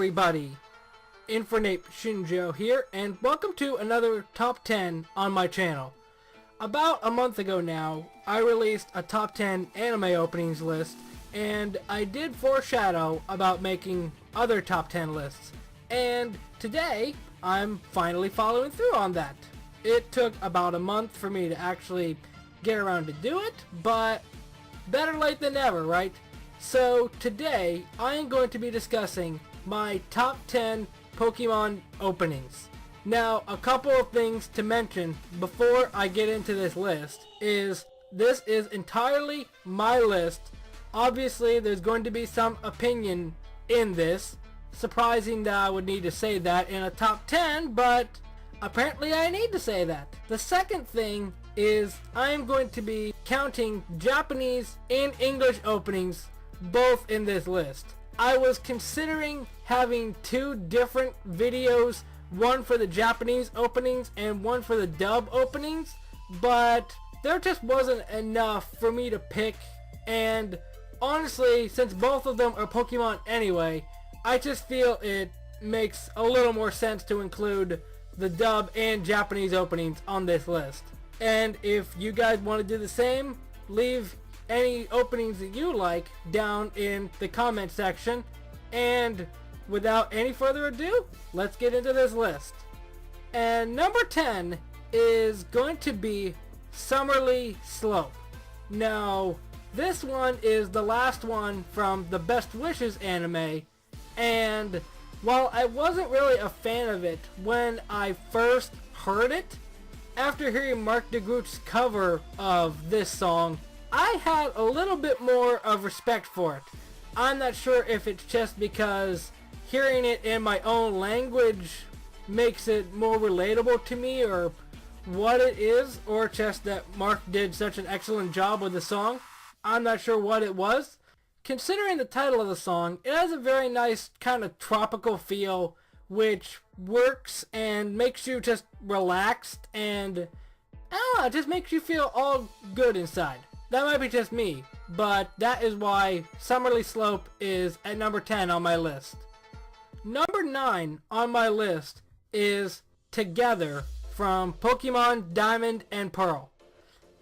everybody, Infernape Shinjo here, and welcome to another top 10 on my channel. About a month ago now, I released a top 10 anime openings list, and I did foreshadow about making other top 10 lists. And today, I'm finally following through on that. It took about a month for me to actually get around to do it, but better late than never, right? So today, I am going to be discussing my top 10 Pokemon openings. Now, a couple of things to mention before I get into this list is this is entirely my list. Obviously, there's going to be some opinion in this. Surprising that I would need to say that in a top 10, but apparently I need to say that. The second thing is I am going to be counting Japanese and English openings both in this list. I was considering having two different videos, one for the Japanese openings and one for the dub openings, but there just wasn't enough for me to pick, and honestly, since both of them are Pokemon anyway, I just feel it makes a little more sense to include the dub and Japanese openings on this list. And if you guys want to do the same, leave any openings that you like down in the comment section. And without any further ado, let's get into this list. And number 10 is going to be Summerly Slope. Now, this one is the last one from the Best Wishes anime, and while I wasn't really a fan of it when I first heard it, after hearing Mark DeGroot's cover of this song, I had a little bit more of respect for it. I'm not sure if it's just because hearing it in my own language makes it more relatable to me, or what it is, or just that Mark did such an excellent job with the song. I'm not sure what it was. Considering the title of the song, it has a very nice kind of tropical feel, which works and makes you just relaxed, and I don't know, it just makes you feel all good inside. That might be just me, but that is why Summerly Slope is at number 10 on my list. Number 9 on my list is Together from Pokemon Diamond and Pearl.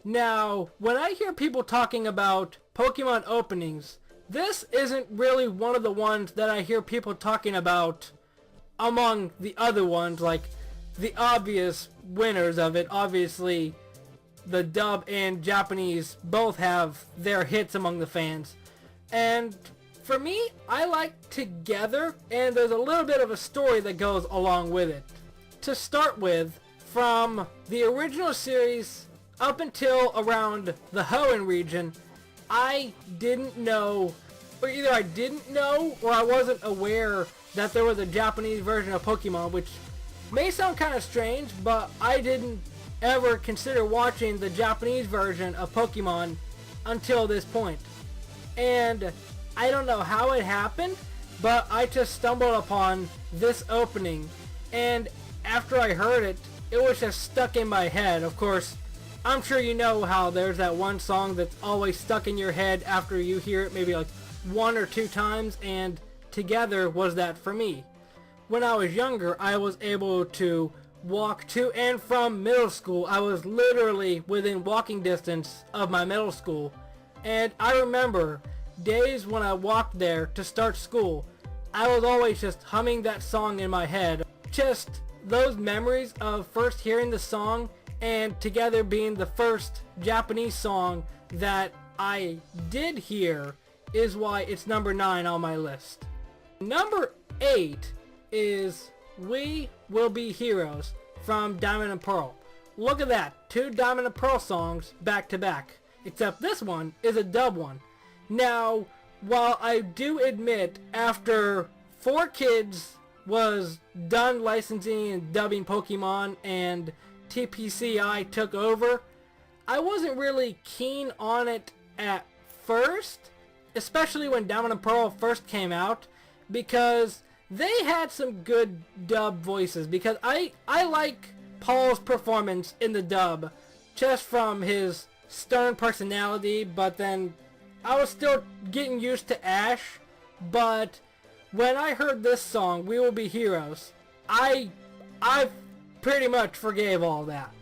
Now, when I hear people talking about Pokemon openings, this isn't really one of the ones that I hear people talking about among the other ones, like the obvious winners of it. Obviously, the dub and Japanese both have their hits among the fans. And for me, I like Together, and there's a little bit of a story that goes along with it. To start with, from the original series up until around the Hoenn region, I didn't know, or either I didn't know or I wasn't aware that there was a Japanese version of Pokemon, which may sound kind of strange, but I didn't ever consider watching the Japanese version of Pokemon until this point. And I don't know how it happened, but I just stumbled upon this opening, and after I heard it, it was just stuck in my head. Of course, I'm sure you know how there's that one song that's always stuck in your head after you hear it maybe like one or two times, and Together was that for me. When I was younger, I was able to walk to and from middle school. I was literally within walking distance of my middle school, and I remember days when I walked there to start school, I was always just humming that song in my head. Just those memories of first hearing the song, and Together being the first Japanese song that I did hear, is why it's number 9 on my list. Number 8 is We Will Be Heroes from Diamond and Pearl. Look at that, 2 Diamond and Pearl songs back to back, except this one is a dub one. Now, while I do admit after 4Kids was done licensing and dubbing Pokemon and TPCI took over, I wasn't really keen on it at first, especially when Diamond and Pearl first came out, because they had some good dub voices, because I like Paul's performance in the dub just from his stern personality, but then I was still getting used to Ash. But when I heard this song, We Will Be Heroes, I pretty much forgave all that.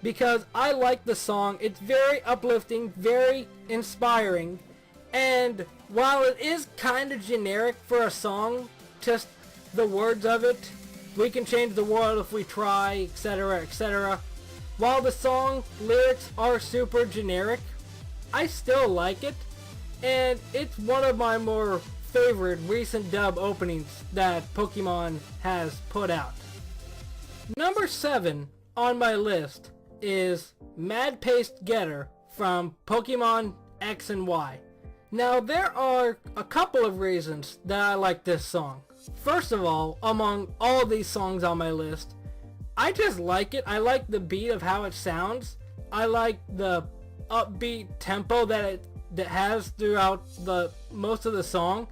Because I like the song, it's very uplifting, very inspiring, and while it is kind of generic for a song, just the words of it, we can change the world if we try, etc., etc. While the song lyrics are super generic, I still like it, and it's one of my more favorite recent dub openings that Pokemon has put out. Number 7 on my list is Mad Paste Getter from Pokemon X and Y. Now there are a couple of reasons that I like this song. First of all, among all these songs on my list, I just like it. I like the beat of how it sounds. I like the upbeat tempo that it has throughout the most of the song.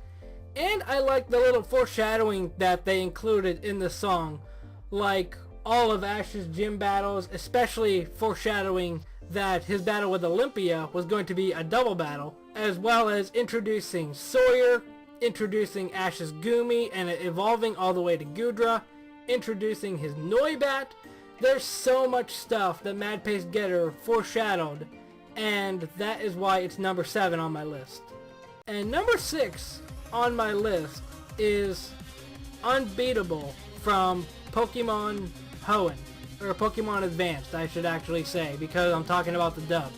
And I like the little foreshadowing that they included in the song, like all of Ash's gym battles, especially foreshadowing that his battle with Olympia was going to be a double battle, as well as introducing Sawyer, introducing Ash's Gumi and it evolving all the way to Gudra, introducing his Noibat. There's so much stuff that Mad Paste Getter foreshadowed, and that is why it's number 7 on my list. And number 6 on my list is Unbeatable from Pokemon Hoenn, or Pokemon Advanced I should actually say, because I'm talking about the dub.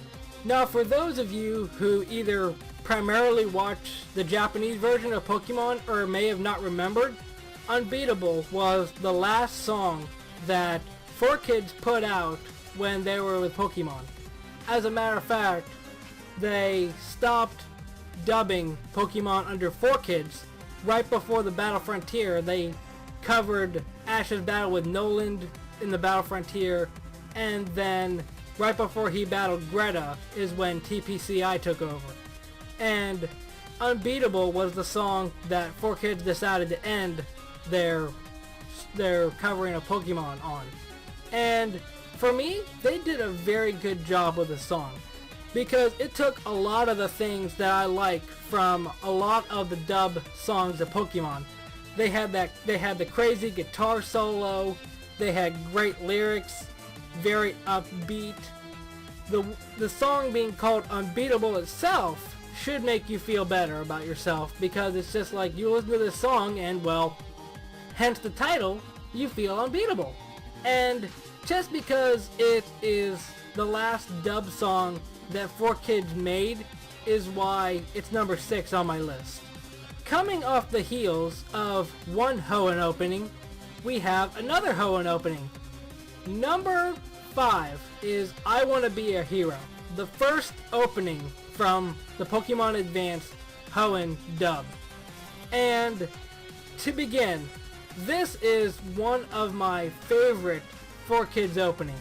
Now for those of you who either primarily watch the Japanese version of Pokemon or may have not remembered, Unbeatable was the last song that 4Kids put out when they were with Pokemon. As a matter of fact, they stopped dubbing Pokemon under 4Kids right before the Battle Frontier. They covered Ash's battle with Noland in the Battle Frontier, and then right before he battled Greta is when TPCI took over. And Unbeatable was the song that 4Kids decided to end their covering of Pokemon on. And for me, they did a very good job with the song, because it took a lot of the things that I like from a lot of the dub songs of Pokemon. They had the crazy guitar solo, they had great lyrics, very upbeat. The song being called Unbeatable itself should make you feel better about yourself, because it's just like you listen to this song and, well, hence the title, you feel unbeatable. And just because it is the last dub song that 4Kids made is why it's number 6 on my list. Coming off the heels of one Hoenn opening, we have another Hoenn opening. Number 5 is I Wanna Be a Hero, the first opening from the Pokemon Advanced Hoenn dub. And to begin, this is one of my favorite 4Kids openings.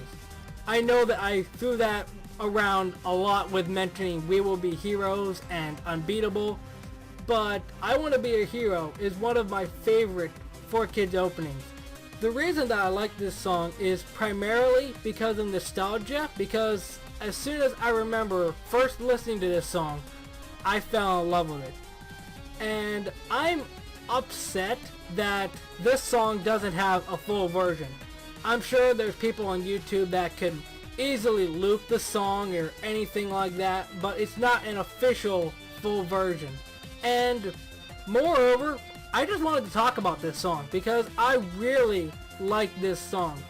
I know that I threw that around a lot with mentioning We Will Be Heroes and Unbeatable, but I Wanna Be a Hero is one of my favorite 4Kids openings. The reason that I like this song is primarily because of nostalgia, because as soon as I remember first listening to this song, I fell in love with it. And I'm upset that this song doesn't have a full version. I'm sure there's people on YouTube that could easily loop the song or anything like that, but it's not an official full version. And moreover, I just wanted to talk about this song because I really like this song.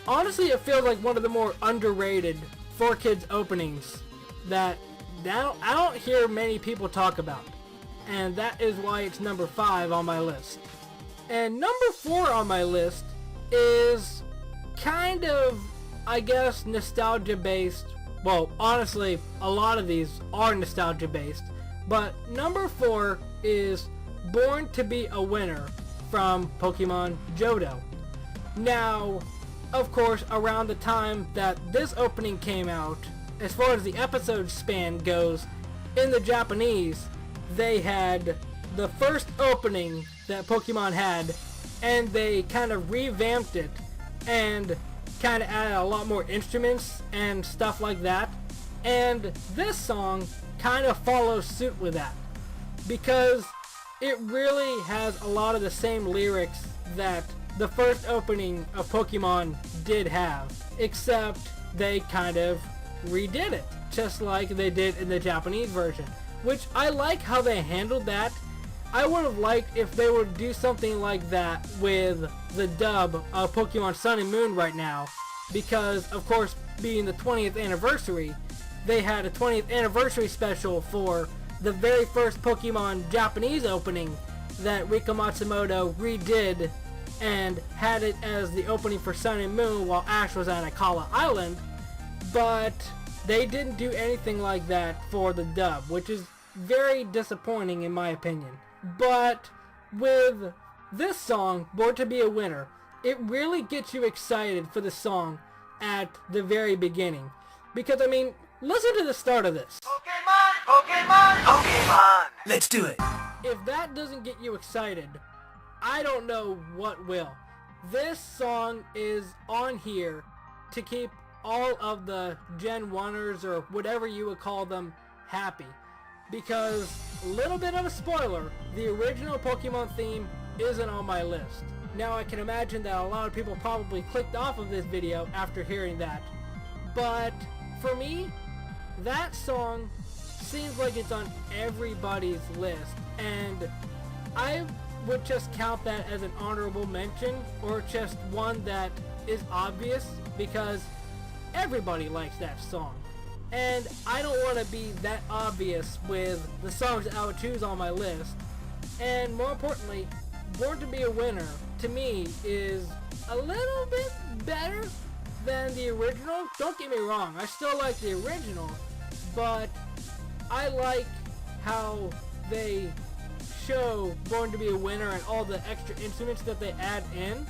Honestly, it feels like one of the more underrated 4Kids openings that I don't hear many people talk about. And that is why it's number 5 on my list. And number 4 on my list is kind of, I guess, nostalgia based. Well, honestly, a lot of these are nostalgia based. But number 4 is Born to Be a Winner from Pokemon Johto. Now, of course, around the time that this opening came out, as far as the episode span goes, in the Japanese, they had the first opening that Pokemon had, and they kind of revamped it and kind of added a lot more instruments and stuff like that. And this song kind of follows suit with that, because it really has a lot of the same lyrics that the first opening of Pokemon did have, except they kind of redid it, just like they did in the Japanese version, which I like how they handled that. I would have liked if they would do something like that with the dub of Pokemon Sun and Moon right now, because of course being the 20th anniversary, they had a 20th anniversary special for the very first Pokemon Japanese opening that Rika Matsumoto redid and had it as the opening for Sun and Moon while Ash was on Akala Island, but they didn't do anything like that for the dub, which is very disappointing in my opinion. But with this song, Born to Be a Winner, it really gets you excited for the song at the very beginning. Because, I mean, listen to the start of this. Pokemon, Pokemon, Pokemon. Let's do it. If that doesn't get you excited, I don't know what will. This song is on here to keep all of the Gen 1ers, or whatever you would call them, happy. Because, little bit of a spoiler, the original Pokemon theme isn't on my list. Now I can imagine that a lot of people probably clicked off of this video after hearing that. But, for me, that song seems like it's on everybody's list, and I would just count that as an honorable mention, or just one that is obvious, because everybody likes that song. And I don't want to be that obvious with the songs that I would choose on my list. And more importantly, Born to Be a Winner, to me, is a little bit better than the original. Don't get me wrong, I still like the original, but I like how they show Born to Be a Winner and all the extra instruments that they add in.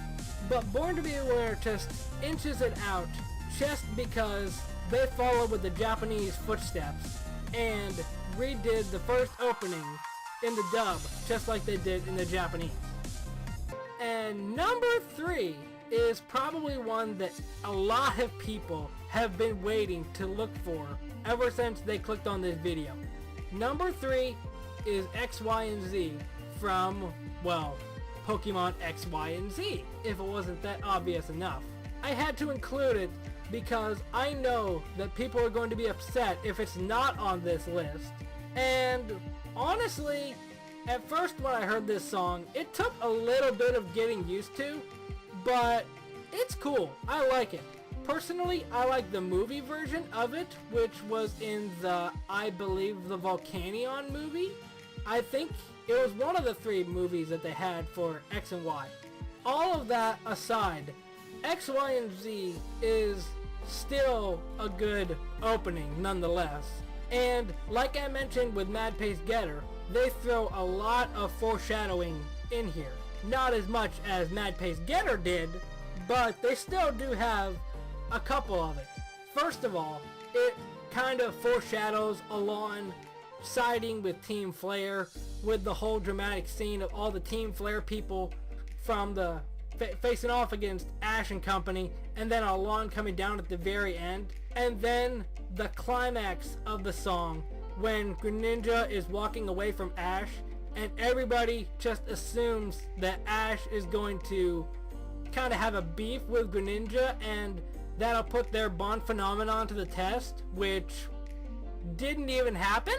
But Born to Be a Winner just inches it out just because they followed with the Japanese footsteps and redid the first opening in the dub just like they did in the Japanese. And number 3 is probably one that a lot of people have been waiting to look for ever since they clicked on this video. Number 3 is X, Y, and Z from, well, Pokemon X, Y, and Z, if it wasn't that obvious enough. I had to include it because I know that people are going to be upset if it's not on this list. And honestly, at first when I heard this song, it took a little bit of getting used to, but it's cool. I like it. Personally, I like the movie version of it, which was in the, I believe, the Volcanion movie. I think it was one of the 3 movies that they had for X and Y. All of that aside, X, Y, and Z is still a good opening nonetheless. And like I mentioned with Mad Pace Getter, they throw a lot of foreshadowing in here. Not as much as Mad Pace Getter did, but they still do have a couple of it. First of all, it kind of foreshadows Alon siding with Team Flare, with the whole dramatic scene of all the Team Flare people from the facing off against Ash and company, and then Alon coming down at the very end. And then the climax of the song, when Greninja is walking away from Ash, and everybody just assumes that Ash is going to kind of have a beef with Greninja, and that'll put their bond phenomenon to the test, which didn't even happen.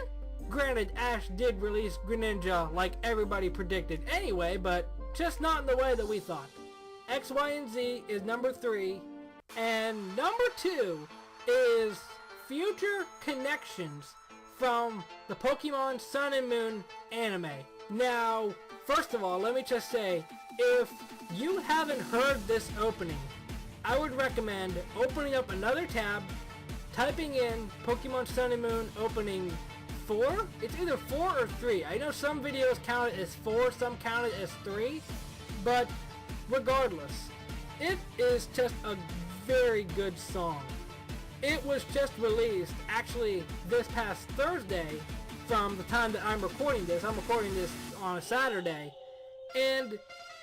Granted, Ash did release Greninja like everybody predicted anyway, but just not in the way that we thought. X, Y, and Z is number 3, and number 2 is Future Connections from the Pokemon Sun and Moon anime. Now, first of all, let me just say, if you haven't heard this opening, I would recommend opening up another tab, typing in Pokemon Sun and Moon opening 4? It's either 4 or 3. I know some videos count it as 4, some count it as 3, but regardless, it is just a very good song. It was just released, actually, this past Thursday from the time that I'm recording this. I'm recording this on a Saturday, and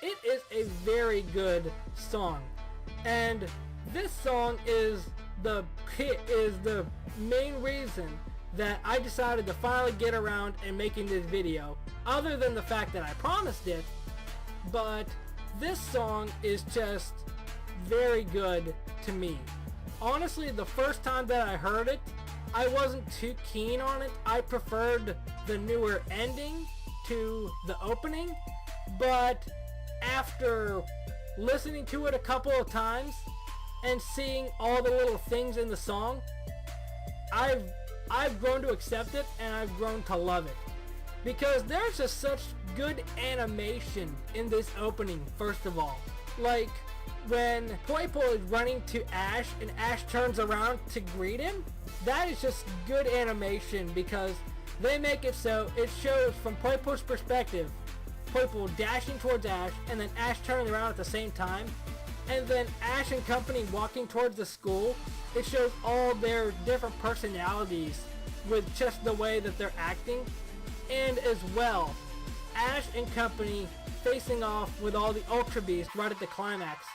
it is a very good song. And this song is the main reason that I decided to finally get around and making this video, other than the fact that I promised it. But this song is just very good to me. Honestly, the first time that I heard it, I wasn't too keen on it. I preferred the newer ending to the opening, but after listening to it a couple of times and seeing all the little things in the song, I've grown to accept it, and I've grown to love it. Because there's just such good animation in this opening, first of all. Like, when Poipole is running to Ash and Ash turns around to greet him, that is just good animation because they make it so it shows from Poipole's perspective, Poipole dashing towards Ash and then Ash turning around at the same time, and then Ash and company walking towards the school. It shows all their different personalities with just the way that they're acting, and as well, Ash and company facing off with all the Ultra Beasts right at the climax.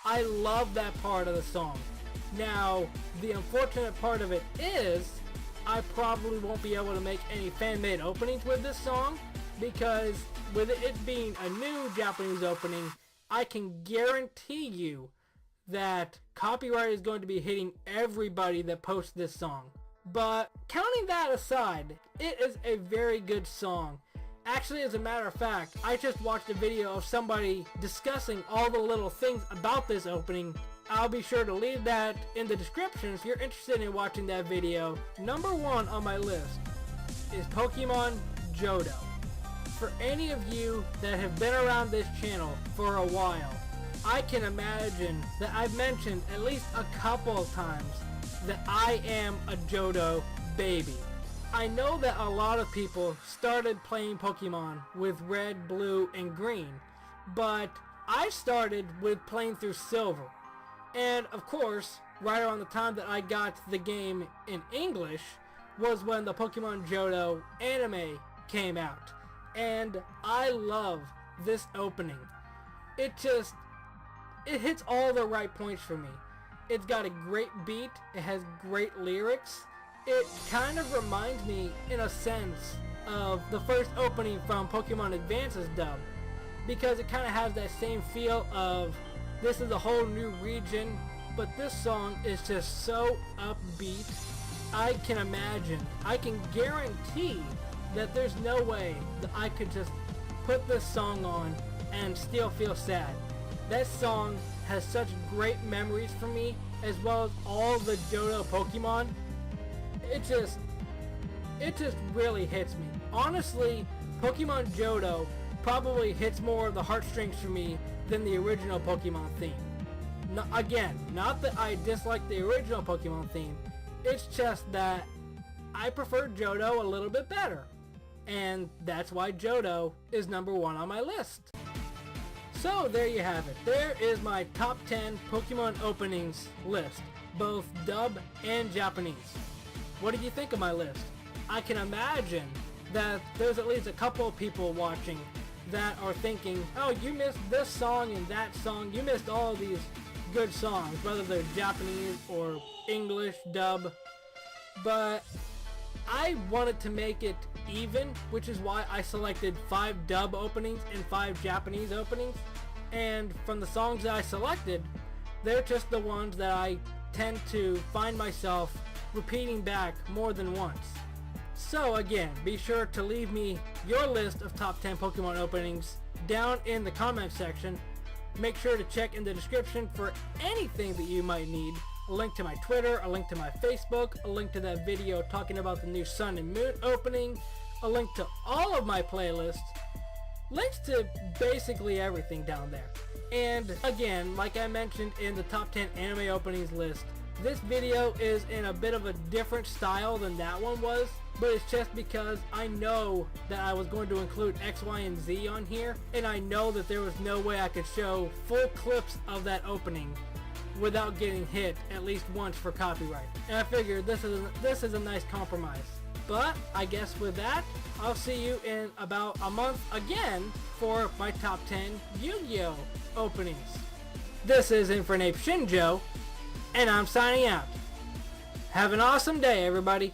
I love that part of the song. Now, the unfortunate part of it is, I probably won't be able to make any fan-made openings with this song, because with it being a new Japanese opening, I can guarantee you that copyright is going to be hitting everybody that posts this song. But counting that aside, it is a very good song. Actually, as a matter of fact, I just watched a video of somebody discussing all the little things about this opening. I'll be sure to leave that in the description if you're interested in watching that video. Number 1 on my list is Pokemon Johto. For any of you that have been around this channel for a while, I can imagine that I've mentioned at least a couple of times that I am a Johto baby. I know that a lot of people started playing Pokemon with red, blue, and green, but I started with playing through Silver. And of course, right around the time that I got the game in English was when the Pokemon Johto anime came out. And I love this opening. It hits all the right points for me. It's got a great beat, it has great lyrics. It kind of reminds me, in a sense, of the first opening from Pokemon Advance's dub, because it kind of has that same feel of this is a whole new region, but this song is just so upbeat. I can guarantee that there's no way that I could just put this song on and still feel sad. That song has such great memories for me, as well as all the Johto Pokemon. It just really hits me. Honestly, Pokemon Johto probably hits more of the heartstrings for me than the original Pokemon theme. Again, not that I dislike the original Pokemon theme, it's just that I prefer Johto a little bit better. And that's why Johto is number 1 on my list. So there you have it. There is my top 10 Pokemon openings list, both dub and Japanese. What did you think of my list? I can imagine that there's at least a couple of people watching that are thinking, oh, you missed this song and that song, you missed all these good songs, whether they're Japanese or English dub. But I wanted to make it even, which is why I selected 5 dub openings and 5 Japanese openings. And from the songs that I selected, they're just the ones that I tend to find myself repeating back more than once. So again, be sure to leave me your list of top 10 Pokemon openings down in the comment section. Make sure to check in the description for anything that you might need. A link to my Twitter, a link to my Facebook, a link to that video talking about the new Sun and Moon opening, a link to all of my playlists, links to basically everything down there. And again, like I mentioned in the top 10 anime openings list, this video is in a bit of a different style than that one was, but it's just because I know that I was going to include X, Y, and Z on here, and I know that there was no way I could show full clips of that opening without getting hit at least once for copyright. And I figured this is a nice compromise. But I guess with that, I'll see you in about a month again for my top 10 Yu-Gi-Oh! Openings. This is Infernape Shinjo, and I'm signing out. Have an awesome day, everybody.